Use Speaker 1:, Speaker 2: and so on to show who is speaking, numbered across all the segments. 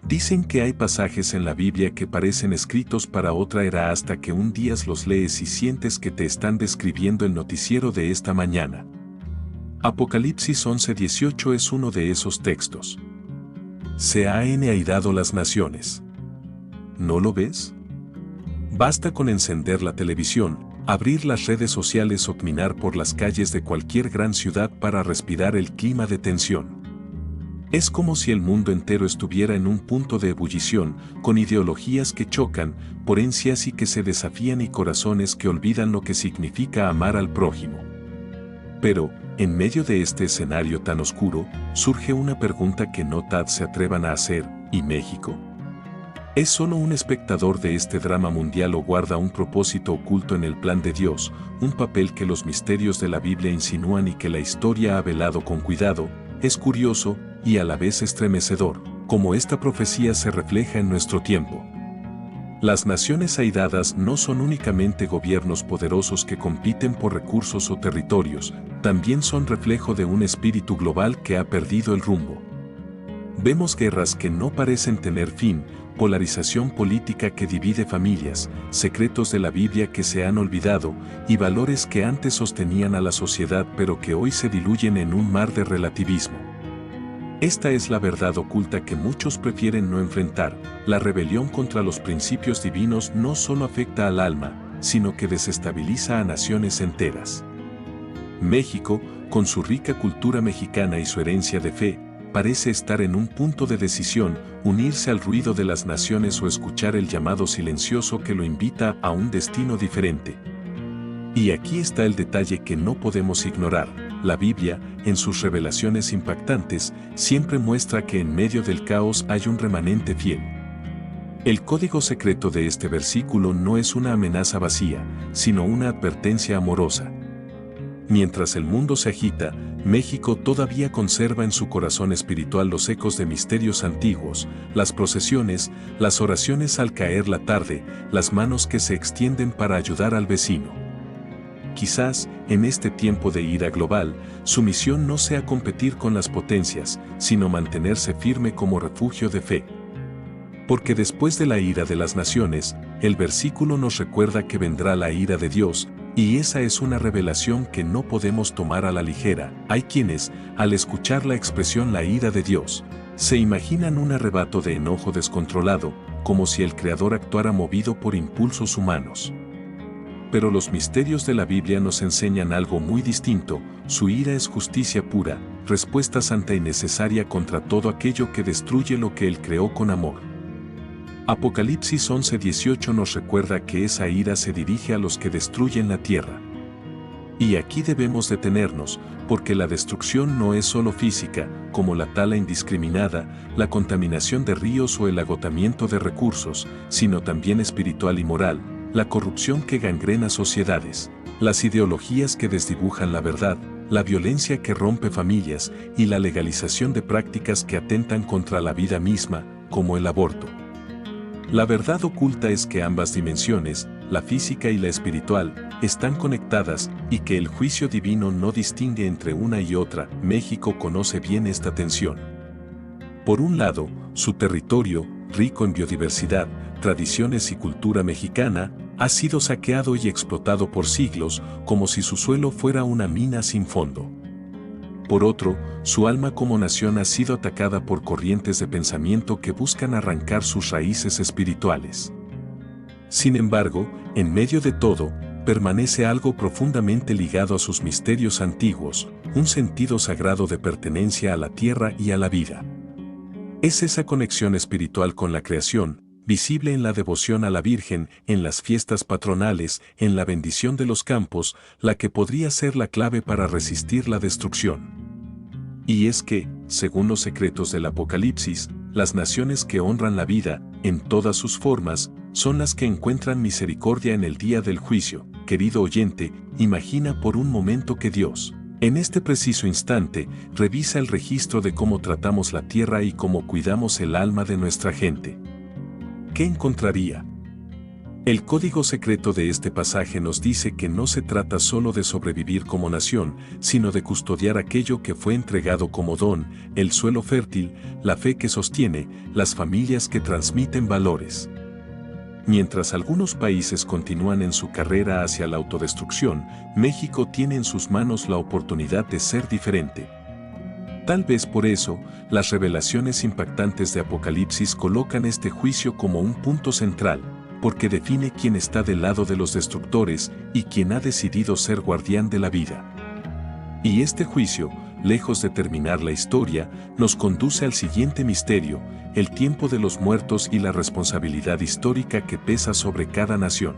Speaker 1: Dicen que hay pasajes en la Biblia que parecen escritos para otra era hasta que un día los lees y sientes que te están describiendo el noticiero de esta mañana. Apocalipsis 11:18 es uno de esos textos. Se han airado las naciones. ¿No lo ves? Basta con encender la televisión, abrir las redes sociales o caminar por las calles de cualquier gran ciudad para respirar el clima de tensión. Es como si el mundo entero estuviera en un punto de ebullición, con ideologías que chocan, potencias y que se desafían y corazones que olvidan lo que significa amar al prójimo. Pero, en medio de este escenario tan oscuro, surge una pregunta que no todos se atrevan a hacer: ¿y México? ¿Es solo un espectador de este drama mundial o guarda un propósito oculto en el plan de Dios, un papel que los misterios de la Biblia insinúan y que la historia ha velado con cuidado? Es curioso, y a la vez estremecedor, cómo esta profecía se refleja en nuestro tiempo. Las naciones airadas no son únicamente gobiernos poderosos que compiten por recursos o territorios, también son reflejo de un espíritu global que ha perdido el rumbo. Vemos guerras que no parecen tener fin, polarización política que divide familias, secretos de la Biblia que se han olvidado, y valores que antes sostenían a la sociedad pero que hoy se diluyen en un mar de relativismo. Esta es la verdad oculta que muchos prefieren no enfrentar. La rebelión contra los principios divinos no solo afecta al alma, sino que desestabiliza a naciones enteras. México, con su rica cultura mexicana y su herencia de fe, parece estar en un punto de decisión: unirse al ruido de las naciones o escuchar el llamado silencioso que lo invita a un destino diferente. Y aquí está el detalle que no podemos ignorar: la Biblia, en sus revelaciones impactantes, siempre muestra que en medio del caos hay un remanente fiel. El código secreto de este versículo no es una amenaza vacía, sino una advertencia amorosa. Mientras el mundo se agita, México todavía conserva en su corazón espiritual los ecos de misterios antiguos, las procesiones, las oraciones al caer la tarde, las manos que se extienden para ayudar al vecino. Quizás, en este tiempo de ira global, su misión no sea competir con las potencias, sino mantenerse firme como refugio de fe. Porque después de la ira de las naciones, el versículo nos recuerda que vendrá la ira de Dios, y esa es una revelación que no podemos tomar a la ligera. Hay quienes, al escuchar la expresión la ira de Dios, se imaginan un arrebato de enojo descontrolado, como si el Creador actuara movido por impulsos humanos. Pero los misterios de la Biblia nos enseñan algo muy distinto: su ira es justicia pura, respuesta santa y necesaria contra todo aquello que destruye lo que Él creó con amor. Apocalipsis 11:18 nos recuerda que esa ira se dirige a los que destruyen la tierra. Y aquí debemos detenernos, porque la destrucción no es solo física, como la tala indiscriminada, la contaminación de ríos o el agotamiento de recursos, sino también espiritual y moral, la corrupción que gangrena sociedades, las ideologías que desdibujan la verdad, la violencia que rompe familias y la legalización de prácticas que atentan contra la vida misma, como el aborto. La verdad oculta es que ambas dimensiones, la física y la espiritual, están conectadas y que el juicio divino no distingue entre una y otra. México conoce bien esta tensión. Por un lado, su territorio, rico en biodiversidad, tradiciones y cultura mexicana, ha sido saqueado y explotado por siglos, como si su suelo fuera una mina sin fondo. Por otro, su alma como nación ha sido atacada por corrientes de pensamiento que buscan arrancar sus raíces espirituales. Sin embargo, en medio de todo, permanece algo profundamente ligado a sus misterios antiguos, un sentido sagrado de pertenencia a la tierra y a la vida. Es esa conexión espiritual con la creación, visible en la devoción a la Virgen, en las fiestas patronales, en la bendición de los campos, la que podría ser la clave para resistir la destrucción. Y es que, según los secretos del Apocalipsis, las naciones que honran la vida, en todas sus formas, son las que encuentran misericordia en el día del juicio. Querido oyente, imagina por un momento que Dios, en este preciso instante, revisa el registro de cómo tratamos la tierra y cómo cuidamos el alma de nuestra gente. ¿Qué encontraría? El código secreto de este pasaje nos dice que no se trata solo de sobrevivir como nación, sino de custodiar aquello que fue entregado como don, el suelo fértil, la fe que sostiene, las familias que transmiten valores. Mientras algunos países continúan en su carrera hacia la autodestrucción, México tiene en sus manos la oportunidad de ser diferente. Tal vez por eso, las revelaciones impactantes de Apocalipsis colocan este juicio como un punto central, porque define quién está del lado de los destructores y quién ha decidido ser guardián de la vida. Y este juicio, lejos de terminar la historia, nos conduce al siguiente misterio, el tiempo de los muertos y la responsabilidad histórica que pesa sobre cada nación.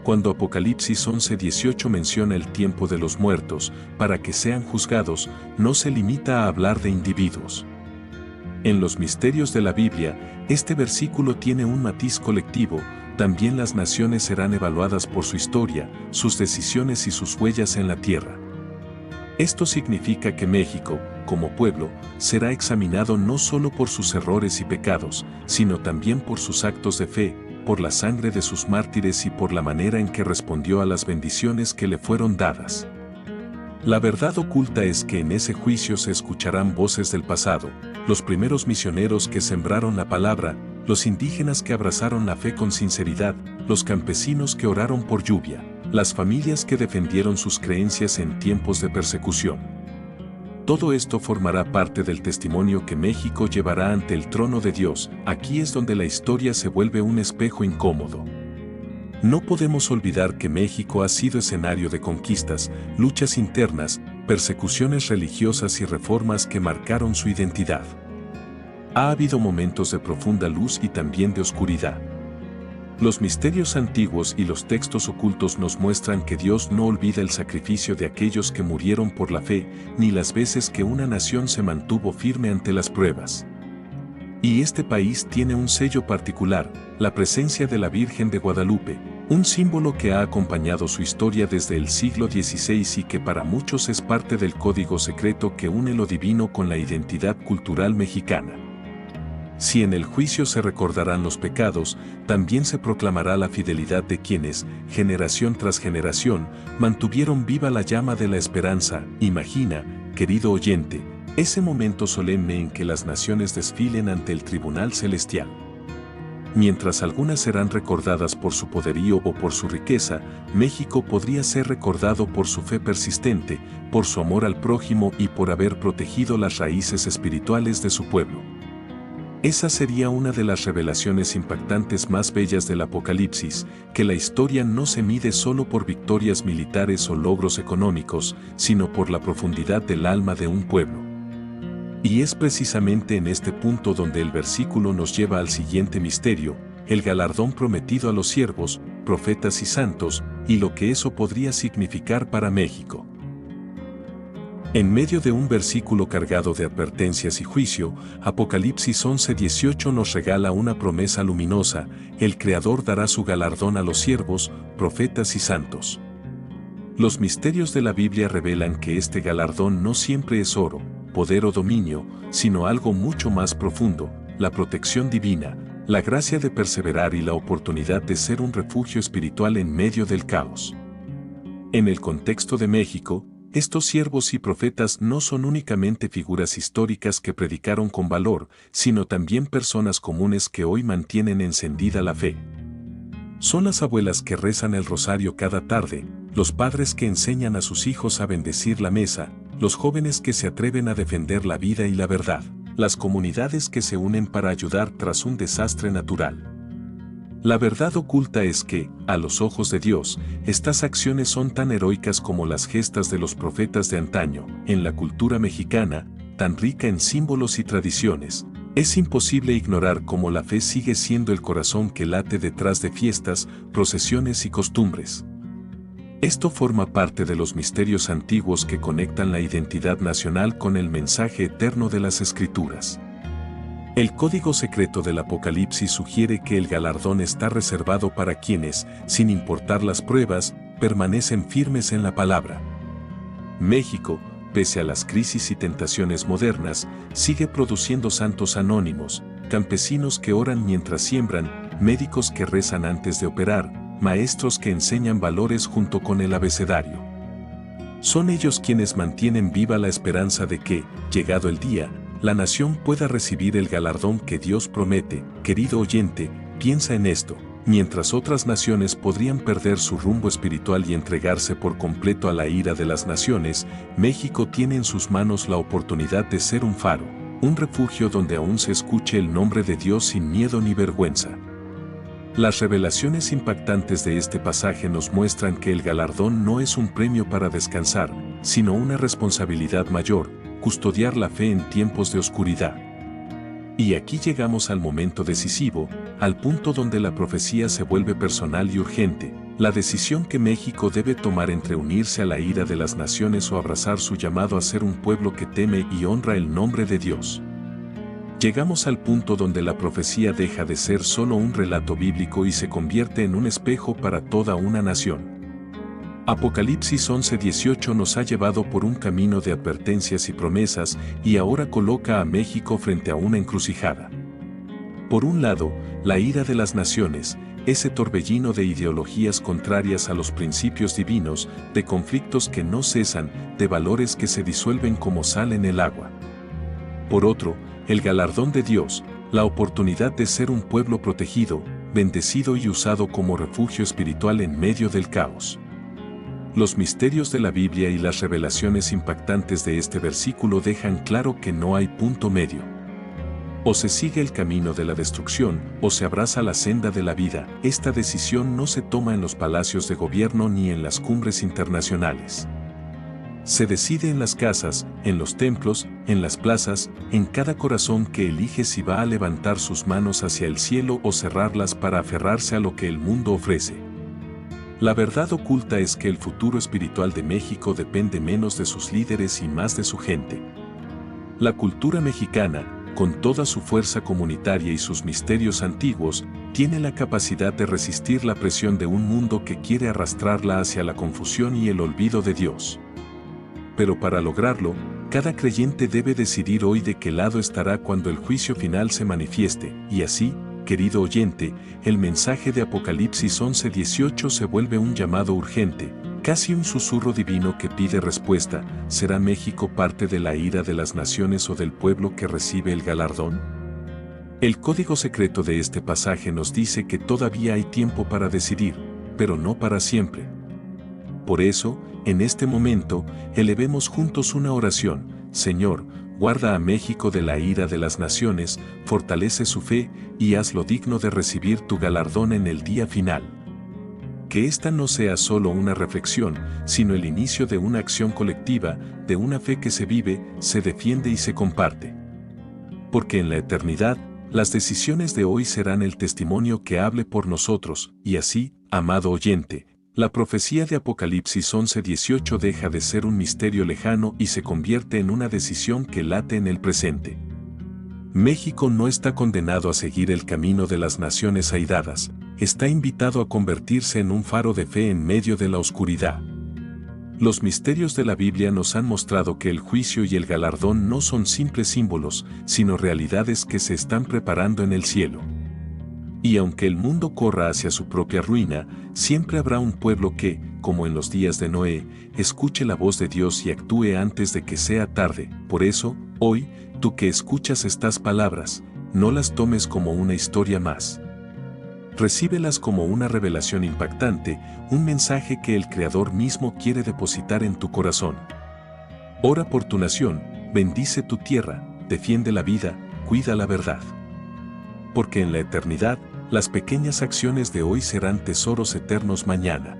Speaker 1: Cuando Apocalipsis 11:18 menciona el tiempo de los muertos, para que sean juzgados, no se limita a hablar de individuos. En los misterios de la Biblia, este versículo tiene un matiz colectivo, también las naciones serán evaluadas por su historia, sus decisiones y sus huellas en la tierra. Esto significa que México, como pueblo, será examinado no solo por sus errores y pecados, sino también por sus actos de fe, por la sangre de sus mártires y por la manera en que respondió a las bendiciones que le fueron dadas. La verdad oculta es que en ese juicio se escucharán voces del pasado, los primeros misioneros que sembraron la palabra, los indígenas que abrazaron la fe con sinceridad, los campesinos que oraron por lluvia, las familias que defendieron sus creencias en tiempos de persecución. Todo esto formará parte del testimonio que México llevará ante el trono de Dios. Aquí es donde la historia se vuelve un espejo incómodo. No podemos olvidar que México ha sido escenario de conquistas, luchas internas, persecuciones religiosas y reformas que marcaron su identidad. Ha habido momentos de profunda luz y también de oscuridad. Los misterios antiguos y los textos ocultos nos muestran que Dios no olvida el sacrificio de aquellos que murieron por la fe, ni las veces que una nación se mantuvo firme ante las pruebas. Y este país tiene un sello particular, la presencia de la Virgen de Guadalupe, un símbolo que ha acompañado su historia desde el siglo XVI y que para muchos es parte del código secreto que une lo divino con la identidad cultural mexicana. Si en el juicio se recordarán los pecados, también se proclamará la fidelidad de quienes, generación tras generación, mantuvieron viva la llama de la esperanza. Imagina, querido oyente, ese momento solemne en que las naciones desfilen ante el tribunal celestial. Mientras algunas serán recordadas por su poderío o por su riqueza, México podría ser recordado por su fe persistente, por su amor al prójimo y por haber protegido las raíces espirituales de su pueblo. Esa sería una de las revelaciones impactantes más bellas del Apocalipsis, que la historia no se mide solo por victorias militares o logros económicos, sino por la profundidad del alma de un pueblo. Y es precisamente en este punto donde el versículo nos lleva al siguiente misterio, el galardón prometido a los siervos, profetas y santos, y lo que eso podría significar para México. En medio de un versículo cargado de advertencias y juicio, Apocalipsis 11:18 nos regala una promesa luminosa: el Creador dará su galardón a los siervos, profetas y santos. Los misterios de la Biblia revelan que este galardón no siempre es oro, poder o dominio, sino algo mucho más profundo, la protección divina, la gracia de perseverar y la oportunidad de ser un refugio espiritual en medio del caos. En el contexto de México, estos siervos y profetas no son únicamente figuras históricas que predicaron con valor, sino también personas comunes que hoy mantienen encendida la fe. Son las abuelas que rezan el rosario cada tarde, los padres que enseñan a sus hijos a bendecir la mesa, los jóvenes que se atreven a defender la vida y la verdad, las comunidades que se unen para ayudar tras un desastre natural. La verdad oculta es que, a los ojos de Dios, estas acciones son tan heroicas como las gestas de los profetas de antaño. En la cultura mexicana, tan rica en símbolos y tradiciones, es imposible ignorar cómo la fe sigue siendo el corazón que late detrás de fiestas, procesiones y costumbres. Esto forma parte de los misterios antiguos que conectan la identidad nacional con el mensaje eterno de las Escrituras. El código secreto del Apocalipsis sugiere que el galardón está reservado para quienes, sin importar las pruebas, permanecen firmes en la palabra. México, pese a las crisis y tentaciones modernas, sigue produciendo santos anónimos, campesinos que oran mientras siembran, médicos que rezan antes de operar, maestros que enseñan valores junto con el abecedario. Son ellos quienes mantienen viva la esperanza de que, llegado el día, la nación pueda recibir el galardón que Dios promete. Querido oyente, piensa en esto. Mientras otras naciones podrían perder su rumbo espiritual y entregarse por completo a la ira de las naciones, México tiene en sus manos la oportunidad de ser un faro, un refugio donde aún se escuche el nombre de Dios sin miedo ni vergüenza. Las revelaciones impactantes de este pasaje nos muestran que el galardón no es un premio para descansar, sino una responsabilidad mayor, custodiar la fe en tiempos de oscuridad. Y aquí llegamos al momento decisivo, al punto donde la profecía se vuelve personal y urgente, la decisión que México debe tomar entre unirse a la ira de las naciones o abrazar su llamado a ser un pueblo que teme y honra el nombre de Dios. Llegamos al punto donde la profecía deja de ser solo un relato bíblico y se convierte en un espejo para toda una nación. Apocalipsis 11:18 nos ha llevado por un camino de advertencias y promesas y ahora coloca a México frente a una encrucijada. Por un lado, la ira de las naciones, ese torbellino de ideologías contrarias a los principios divinos, de conflictos que no cesan, de valores que se disuelven como sal en el agua. Por otro, el galardón de Dios, la oportunidad de ser un pueblo protegido, bendecido y usado como refugio espiritual en medio del caos. Los misterios de la Biblia y las revelaciones impactantes de este versículo dejan claro que no hay punto medio. O se sigue el camino de la destrucción, o se abraza la senda de la vida. Esta decisión no se toma en los palacios de gobierno ni en las cumbres internacionales. Se decide en las casas, en los templos, en las plazas, en cada corazón que elige si va a levantar sus manos hacia el cielo o cerrarlas para aferrarse a lo que el mundo ofrece. La verdad oculta es que el futuro espiritual de México depende menos de sus líderes y más de su gente. La cultura mexicana, con toda su fuerza comunitaria y sus misterios antiguos, tiene la capacidad de resistir la presión de un mundo que quiere arrastrarla hacia la confusión y el olvido de Dios. Pero para lograrlo, cada creyente debe decidir hoy de qué lado estará cuando el juicio final se manifieste, y así, querido oyente, el mensaje de Apocalipsis 11:18 se vuelve un llamado urgente, casi un susurro divino que pide respuesta. ¿Será México parte de la ira de las naciones o del pueblo que recibe el galardón? El código secreto de este pasaje nos dice que todavía hay tiempo para decidir, pero no para siempre. Por eso, en este momento, elevemos juntos una oración. Señor, guarda a México de la ira de las naciones, fortalece su fe y hazlo digno de recibir tu galardón en el día final. Que esta no sea solo una reflexión, sino el inicio de una acción colectiva, de una fe que se vive, se defiende y se comparte. Porque en la eternidad, las decisiones de hoy serán el testimonio que hable por nosotros, y así, amado oyente, la profecía de Apocalipsis 11:18 deja de ser un misterio lejano y se convierte en una decisión que late en el presente. México no está condenado a seguir el camino de las naciones airadas, está invitado a convertirse en un faro de fe en medio de la oscuridad. Los misterios de la Biblia nos han mostrado que el juicio y el galardón no son simples símbolos, sino realidades que se están preparando en el cielo. Y aunque el mundo corra hacia su propia ruina, siempre habrá un pueblo que, como en los días de Noé, escuche la voz de Dios y actúe antes de que sea tarde. Por eso, hoy, tú que escuchas estas palabras, no las tomes como una historia más. Recíbelas como una revelación impactante, un mensaje que el Creador mismo quiere depositar en tu corazón. Ora por tu nación, bendice tu tierra, defiende la vida, cuida la verdad. Porque en la eternidad, las pequeñas acciones de hoy serán tesoros eternos mañana.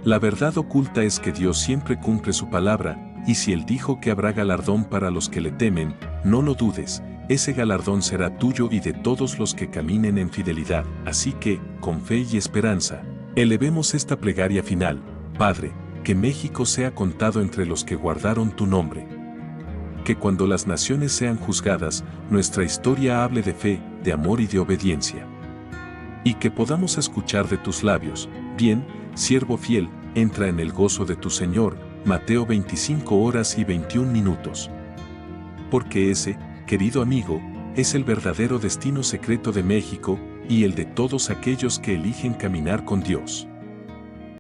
Speaker 1: La verdad oculta es que Dios siempre cumple su palabra, y si Él dijo que habrá galardón para los que le temen, no lo dudes, ese galardón será tuyo y de todos los que caminen en fidelidad. Así que, con fe y esperanza, elevemos esta plegaria final. Padre, que México sea contado entre los que guardaron tu nombre. Que cuando las naciones sean juzgadas, nuestra historia hable de fe, de amor y de obediencia. Y que podamos escuchar de tus labios, bien, siervo fiel, entra en el gozo de tu Señor, Mateo 25:21. Porque ese, querido amigo, es el verdadero destino secreto de México, y el de todos aquellos que eligen caminar con Dios.